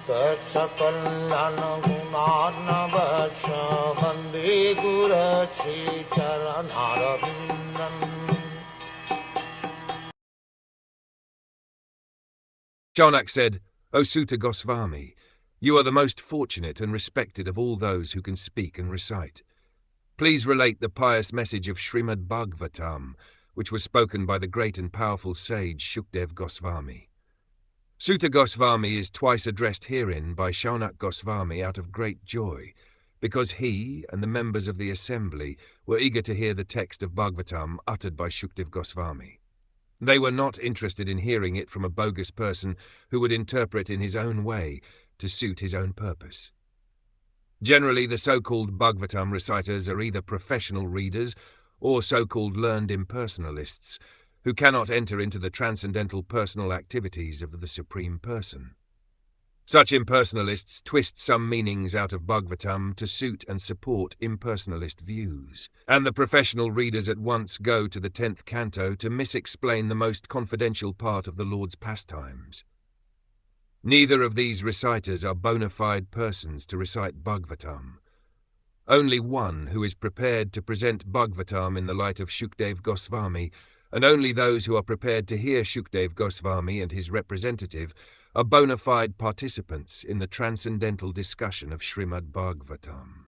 Sakal Gunar Vande Guru Sri Charanaravindan. Saunaka said, O Suta Goswami, you are the most fortunate and respected of all those who can speak and recite. Please relate the pious message of Srimad Bhagwatam, which was spoken by the great and powerful sage Shukdev Goswami. Suta Goswami is twice addressed herein by Saunaka Goswami out of great joy, because he and the members of the assembly were eager to hear the text of Bhagavatam uttered by Shukdev Goswami. They were not interested in hearing it from a bogus person who would interpret in his own way to suit his own purpose. Generally, the so-called Bhagavatam reciters are either professional readers or so-called learned impersonalists who cannot enter into the transcendental personal activities of the Supreme Person. Such impersonalists twist some meanings out of Bhagavatam to suit and support impersonalist views, and the professional readers at once go to the 10th canto to misexplain the most confidential part of the Lord's pastimes. Neither of these reciters are bona fide persons to recite Bhagavatam. Only one who is prepared to present Bhagavatam in the light of Shukdev Goswami, and only those who are prepared to hear Shukdev Goswami and his representative are bona fide participants in the transcendental discussion of Srimad Bhagwatam.